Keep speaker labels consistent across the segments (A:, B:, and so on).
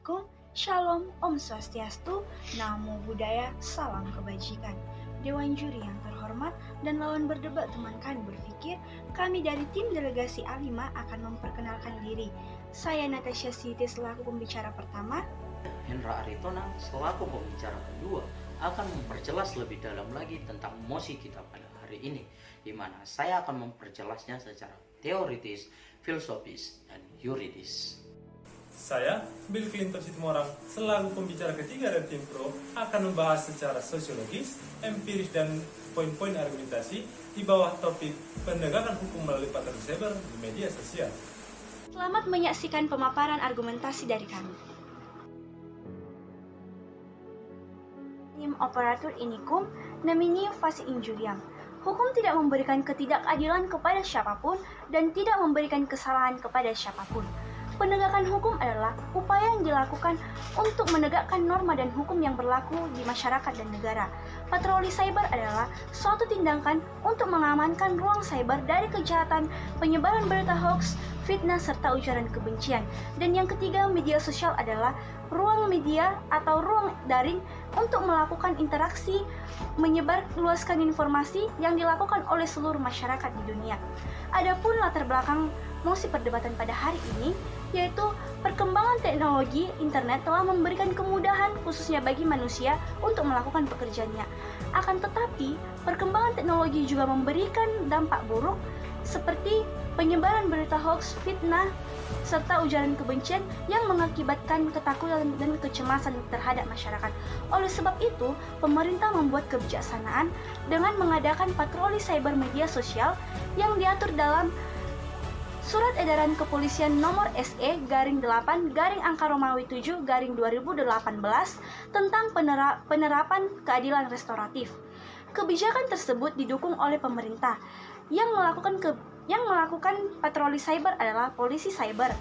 A: Assalamualaikum, Shalom, Om Swastiastu, Namo Buddhaya, Salam Kebajikan. Dewan Juri yang terhormat dan lawan berdebat teman kami berpikir, kami dari tim delegasi A5 akan memperkenalkan diri. Saya Natasha Siti selaku pembicara pertama.
B: Hendra Aritonang selaku pembicara kedua akan memperjelas lebih dalam lagi tentang mosi kita pada hari ini, di mana saya akan memperjelasnya secara teoritis, filosofis, dan yuridis.
C: Saya, Bill Clinton Situmorang, selaku pembicara ketiga dari tim Pro, akan membahas secara sosiologis, empiris, dan poin-poin argumentasi di bawah topik penegakan hukum melalui pattern cyber di media sosial.
A: Selamat menyaksikan pemaparan argumentasi dari kami. Nim operatur inicum nemini facie injuriam. Hukum tidak memberikan ketidakadilan kepada siapapun dan tidak memberikan kesalahan kepada siapapun. Penegakan hukum adalah upaya yang dilakukan untuk menegakkan norma dan hukum yang berlaku di masyarakat dan negara. Patroli cyber adalah suatu tindakan untuk mengamankan ruang cyber dari kejahatan, penyebaran berita hoax, fitnah, serta ujaran kebencian. Dan yang ketiga, media sosial adalah ruang media atau ruang daring untuk melakukan interaksi, menyebarluaskan informasi yang dilakukan oleh seluruh masyarakat di dunia. Adapun latar belakang mosi perdebatan pada hari ini, yaitu perkembangan teknologi internet telah memberikan kemudahan khususnya bagi manusia untuk melakukan pekerjaannya. Akan tetapi, perkembangan teknologi juga memberikan dampak buruk seperti penyebaran berita hoax, fitnah, serta ujaran kebencian yang mengakibatkan ketakutan dan kecemasan terhadap masyarakat. Oleh sebab itu, pemerintah membuat kebijaksanaan dengan mengadakan patroli cyber media sosial yang diatur dalam Surat Edaran Kepolisian Nomor SE-8 angka Romawi 7 2018 tentang penerapan keadilan restoratif. Kebijakan tersebut didukung oleh pemerintah. Yang melakukan patroli cyber adalah polisi cyber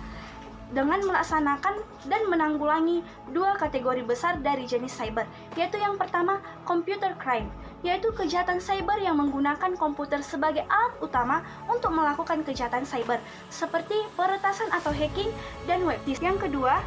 A: dengan melaksanakan dan menanggulangi dua kategori besar dari jenis cyber, yaitu yang pertama, computer crime, yaitu kejahatan cyber yang menggunakan komputer sebagai alat utama untuk melakukan kejahatan cyber, seperti peretasan atau hacking dan web theft. Yang kedua,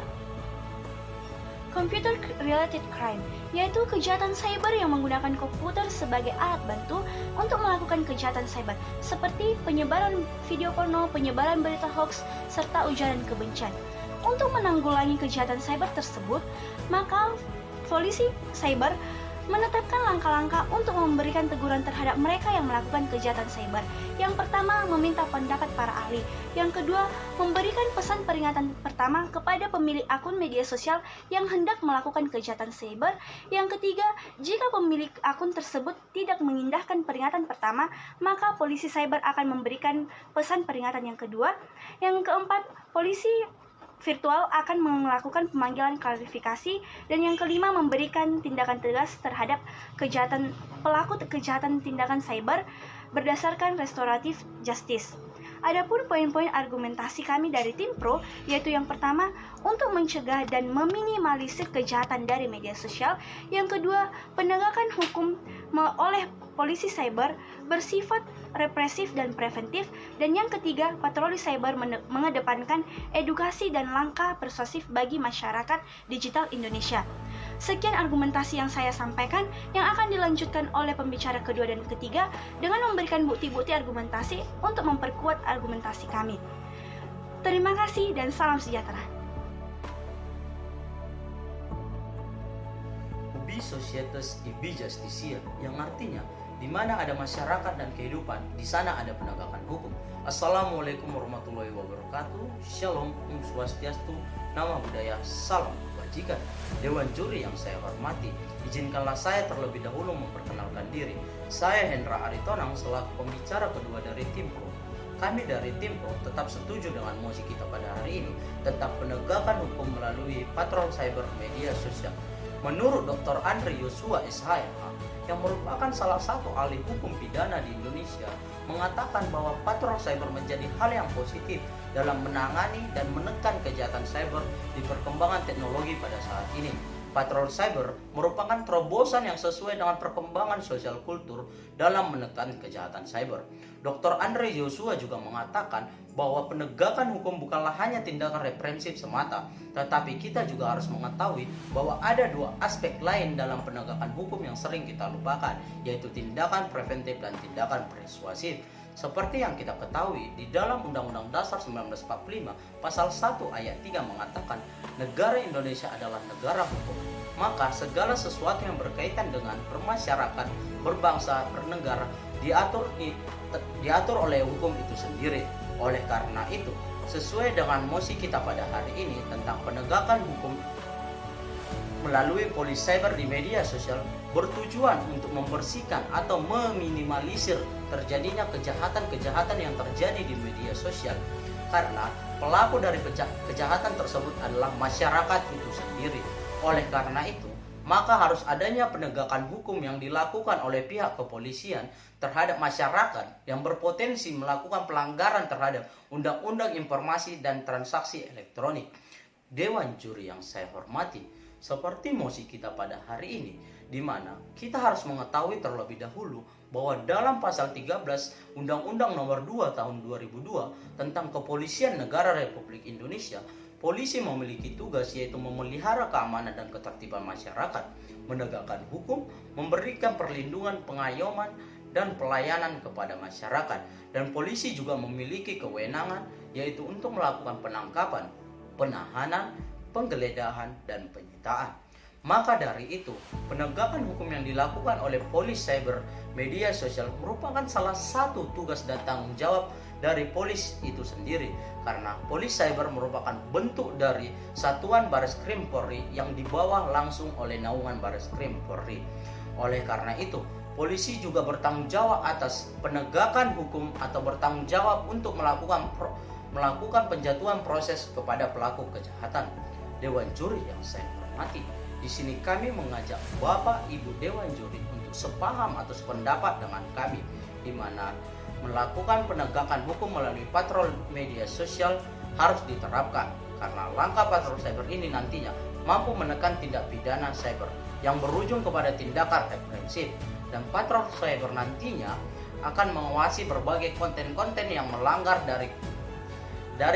A: computer related crime, yaitu kejahatan cyber yang menggunakan komputer sebagai alat bantu untuk melakukan kejahatan cyber, seperti penyebaran video porno, penyebaran berita hoax, serta ujaran kebencian. Untuk menanggulangi kejahatan cyber tersebut, maka polisi cyber menetapkan langkah-langkah untuk memberikan teguran terhadap mereka yang melakukan kejahatan cyber. Yang pertama, meminta pendapat para ahli. Yang kedua, memberikan pesan peringatan pertama kepada pemilik akun media sosial yang hendak melakukan kejahatan cyber. Yang ketiga, jika pemilik akun tersebut tidak mengindahkan peringatan pertama, maka polisi cyber akan memberikan pesan peringatan yang kedua. Yang keempat, polisi virtual akan melakukan pemanggilan klarifikasi, dan yang kelima memberikan tindakan tegas terhadap pelaku kejahatan tindakan cyber berdasarkan restoratif justice. Adapun poin-poin argumentasi kami dari tim Pro, yaitu yang pertama, untuk mencegah dan meminimalisir kejahatan dari media sosial. Yang kedua, penegakan hukum oleh polisi cyber bersifat represif dan preventif. Dan yang ketiga, patroli cyber mengedepankan edukasi dan langkah persuasif bagi masyarakat digital Indonesia. Sekian argumentasi yang saya sampaikan, yang akan dilanjutkan oleh pembicara kedua dan ketiga dengan memberikan bukti-bukti argumentasi untuk memperkuat argumentasi kami. Terima kasih dan salam sejahtera.
B: Ubi societas ibi justitia, yang artinya di mana ada masyarakat dan kehidupan, di sana ada penegakan hukum. Assalamualaikum warahmatullahi wabarakatuh. Shalom, Om Swastiastu, Namo Buddhaya, Salam Kebajikan. Dewan Juri yang saya hormati, izinkanlah saya terlebih dahulu memperkenalkan diri. Saya Hendra Aritonang selaku pembicara kedua dari tim Pro. Kami dari tim Pro tetap setuju dengan mosi kita pada hari ini tentang penegakan hukum melalui patrol cyber media sosial. Menurut Dr. Andri Yosua SH, yang merupakan salah satu ahli hukum pidana di Indonesia, mengatakan bahwa patrol cyber menjadi hal yang positif dalam menangani dan menekan kejahatan cyber di perkembangan teknologi pada saat ini. patrol cyber merupakan terobosan yang sesuai dengan perkembangan sosial kultur dalam menekan kejahatan cyber. Dr. Andre Joshua juga mengatakan bahwa penegakan hukum bukanlah hanya tindakan represif semata, tetapi kita juga harus mengetahui bahwa ada dua aspek lain dalam penegakan hukum yang sering kita lupakan, yaitu tindakan preventif dan tindakan persuasif. Seperti yang kita ketahui, di dalam Undang-Undang Dasar 1945, Pasal 1 Ayat 3 mengatakan, negara Indonesia adalah negara hukum. Maka segala sesuatu yang berkaitan dengan bermasyarakat, berbangsa, bernegara, diatur oleh hukum itu sendiri. Oleh karena itu, sesuai dengan mosi kita pada hari ini tentang penegakan hukum melalui polisi cyber di media sosial bertujuan untuk membersihkan atau meminimalisir terjadinya kejahatan-kejahatan yang terjadi di media sosial, karena pelaku dari kejahatan tersebut adalah masyarakat itu sendiri. Oleh karena itu, maka harus adanya penegakan hukum yang dilakukan oleh pihak kepolisian terhadap masyarakat yang berpotensi melakukan pelanggaran terhadap Undang-Undang Informasi dan Transaksi Elektronik. Dewan Juri yang saya hormati, seperti mosi kita pada hari ini, di mana kita harus mengetahui terlebih dahulu bahwa dalam pasal 13 Undang-Undang Nomor 2 Tahun 2002 tentang Kepolisian Negara Republik Indonesia, polisi memiliki tugas yaitu memelihara keamanan dan ketertiban masyarakat, menegakkan hukum, memberikan perlindungan, pengayoman, dan pelayanan kepada masyarakat. Dan polisi juga memiliki kewenangan yaitu untuk melakukan penangkapan, penahanan, penggeledahan, dan penyitaan. Maka dari itu, penegakan hukum yang dilakukan oleh polisi cyber media sosial merupakan salah satu tugas dan tanggung jawab dari polisi itu sendiri, karena polisi cyber merupakan bentuk dari Satuan Bareskrim Polri yang dibawa langsung oleh naungan Bareskrim Polri. Oleh karena itu, polisi juga bertanggung jawab atas penegakan hukum atau bertanggung jawab untuk melakukan penjatuhan proses kepada pelaku kejahatan. Dewan Juri yang saya hormati, di sini kami mengajak Bapak Ibu Dewan Juri untuk sepaham atau sependapat dengan kami, di mana melakukan penegakan hukum melalui patrol media sosial harus diterapkan, karena langkah patrol cyber ini nantinya mampu menekan tindak pidana cyber yang berujung kepada tindakan represif, dan patrol cyber nantinya akan mengawasi berbagai konten-konten yang melanggar dari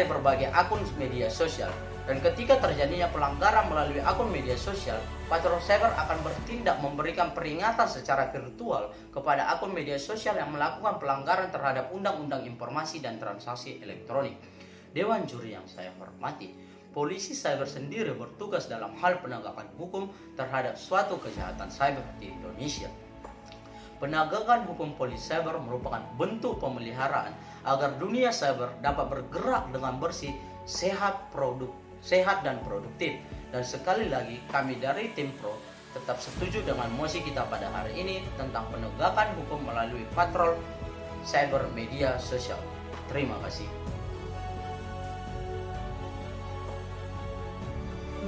B: berbagai akun media sosial. Dan ketika terjadinya pelanggaran melalui akun media sosial, patrol cyber akan bertindak memberikan peringatan secara virtual kepada akun media sosial yang melakukan pelanggaran terhadap Undang-Undang Informasi dan Transaksi Elektronik. Dewan Juri yang saya hormati, polisi cyber sendiri bertugas dalam hal penegakan hukum terhadap suatu kejahatan cyber di Indonesia. Penegakan hukum polisi cyber merupakan bentuk pemeliharaan agar dunia cyber dapat bergerak dengan bersih, sehat dan produktif. Dan sekali lagi, kami dari tim Pro tetap setuju dengan mosi kita pada hari ini tentang penegakan hukum melalui patrol cyber media sosial. Terima kasih.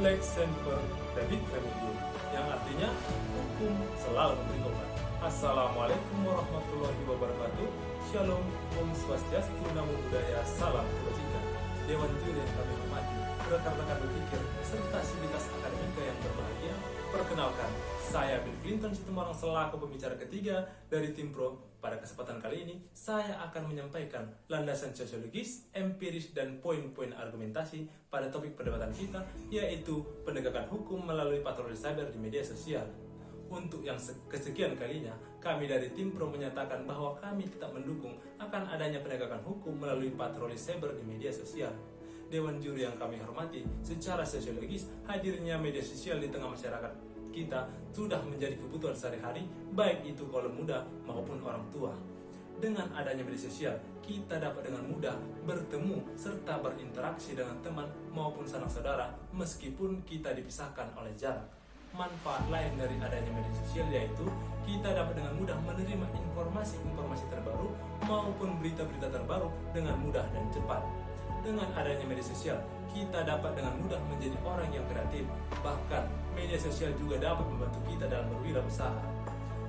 C: Lex semper David Remedium, yang artinya hukum selalu memberi obat. Assalamualaikum warahmatullahi wabarakatuh. Shalom, Om Swastiastu, Namo Buddhaya, Salam Kebajikan. Dewan Juri yang kami hormati, rekan-rekan berpikir, serta sivitas akademika yang berbahagia. Perkenalkan, saya Bill Clinton Situmorang selaku pembicara ketiga dari tim Pro. Pada kesempatan kali ini, saya akan menyampaikan landasan sosiologis, empiris, dan poin-poin argumentasi pada topik perdebatan kita, yaitu penegakan hukum melalui patroli cyber di media sosial. Untuk yang kesekian kalinya, kami dari tim Pro menyatakan bahwa kami tetap mendukung akan adanya penegakan hukum melalui patroli cyber di media sosial. Dewan Juri yang kami hormati, secara sosiologis, hadirnya media sosial di tengah masyarakat kita sudah menjadi kebutuhan sehari-hari, baik itu kaum muda maupun orang tua. Dengan adanya media sosial, kita dapat dengan mudah bertemu serta berinteraksi dengan teman maupun sanak saudara meskipun kita dipisahkan oleh jarak. Manfaat lain dari adanya media sosial yaitu kita dapat dengan mudah menerima informasi-informasi terbaru maupun berita-berita terbaru dengan mudah dan cepat. Dengan adanya media sosial, kita dapat dengan mudah menjadi orang yang kreatif. Bahkan, media sosial juga dapat membantu kita dalam berwirausaha.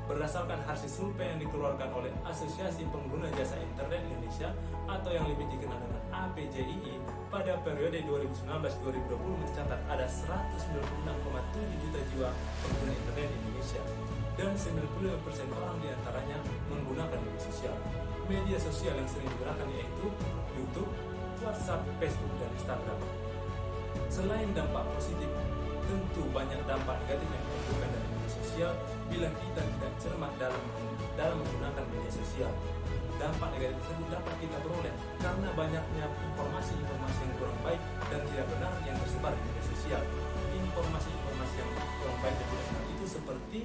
C: Berdasarkan hasil survei yang dikeluarkan oleh Asosiasi Pengguna Jasa Internet Indonesia atau yang lebih dikenal dengan APJII, pada periode 2019-2020 mencatat ada 196,7 juta jiwa pengguna internet di Indonesia dan 95% orang diantaranya menggunakan media sosial. Media sosial yang sering digunakan yaitu YouTube, WhatsApp, Facebook, dan Instagram. Selain dampak positif, tentu banyak dampak negatif yang ditimbulkan dari media sosial bila kita tidak cermat dalam menggunakan media sosial. Dampak negatif tersebut dapat kita peroleh karena banyaknya informasi-informasi yang kurang baik dan tidak benar yang tersebar di media sosial. Informasi-informasi yang kurang baik dan tidak benar itu seperti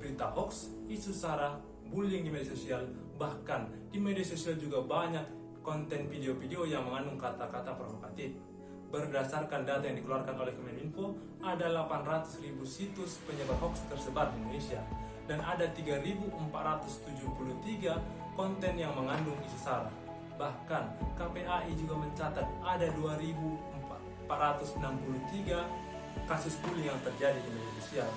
C: berita hoax, isu sara, bullying di media sosial, bahkan di media sosial juga banyak konten video-video yang mengandung kata-kata provokatif. Berdasarkan data yang dikeluarkan oleh Kemeninfo, ada 800.000 situs penyebar hoax tersebar di Indonesia dan ada 3.473 konten yang mengandung isu sara. Bahkan KPAI juga mencatat ada 2.463 kasus bullying yang terjadi di media sosial.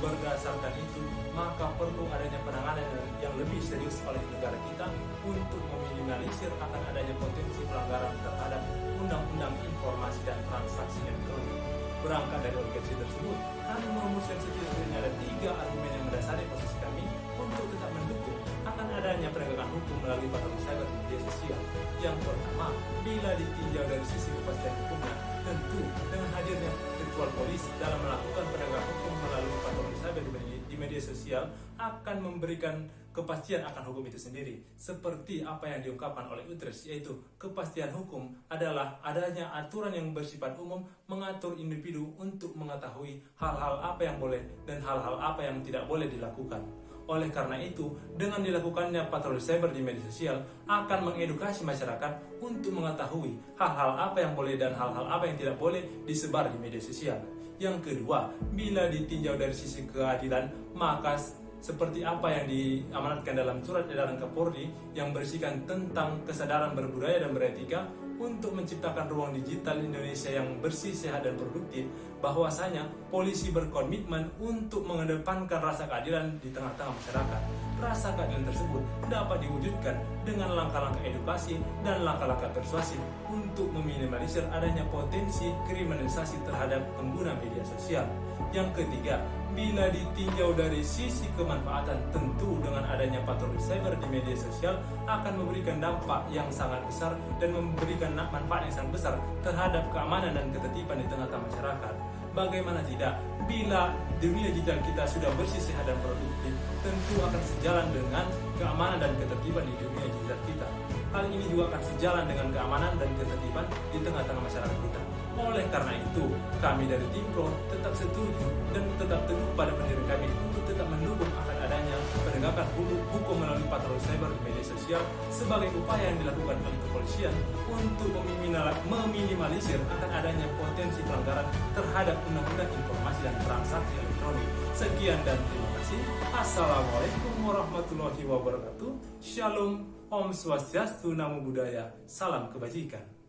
C: Berdasarkan itu, maka perlu adanya penanganan yang lebih serius oleh negara kita untuk meminimalisir akan adanya potensi pelanggaran terhadap Undang-Undang Informasi dan Transaksi Elektronik. Berangkat dari urgensi tersebut, kami merumuskan setidaknya ada 3 argumen yang mendasari posisi kami untuk tetap mendukung akan adanya penegakan hukum melalui patroli cyber di media sosial. Yang pertama, bila ditinjau dari sisi kepastian hukumnya, tentu dengan hadirnya virtual police dalam melakukan penegakan hukum melalui patroli cyber di media sosial akan memberikan kepastian akan hukum itu sendiri. Seperti apa yang diungkapkan oleh Utrecht, yaitu kepastian hukum adalah adanya aturan yang bersifat umum mengatur individu untuk mengetahui hal-hal apa yang boleh dan hal-hal apa yang tidak boleh dilakukan. Oleh karena itu, dengan dilakukannya patroli cyber di media sosial akan mengedukasi masyarakat untuk mengetahui hal-hal apa yang boleh dan hal-hal apa yang tidak boleh disebar di media sosial. Yang kedua, bila ditinjau dari sisi keadilan, maka seperti apa yang diamanatkan dalam surat edaran Kapolri yang berisikan tentang kesadaran berbudaya dan beretika untuk menciptakan ruang digital Indonesia yang bersih, sehat, dan produktif, bahwasanya polisi berkomitmen untuk mengedepankan rasa keadilan di tengah-tengah masyarakat. Rasa keadilan tersebut dapat diwujudkan dengan langkah-langkah edukasi dan langkah-langkah persuasif untuk meminimalisir adanya potensi kriminalisasi terhadap pengguna media sosial. Yang ketiga, bila ditinjau dari sisi kemanfaatan, tentu dengan adanya patroli cyber di media sosial akan memberikan dampak yang sangat besar dan memberikan manfaat yang sangat besar terhadap keamanan dan ketertiban di tengah-tengah masyarakat. Bagaimana tidak, bila dunia digital kita sudah bersih, sehat, dan produktif, tentu akan sejalan dengan keamanan dan ketertiban di dunia digital kita. Hal ini juga akan sejalan dengan keamanan dan ketertiban di tengah-tengah masyarakat kita. Oleh karena itu, kami dari Tim Pro tetap setuju dan tetap teguh pada pendiri kami untuk tetap mendukung akan adanya penegakan hukum melalui patroli cyber di media sosial sebagai upaya yang dilakukan oleh kepolisian untuk meminimalisir akan adanya potensi pelanggaran terhadap Undang-Undang Informasi dan Transaksi Elektronik. Sekian dan terima kasih. Assalamualaikum warahmatullahi wabarakatuh. Shalom, Om Swastiastu, Namo Buddhaya, salam kebajikan.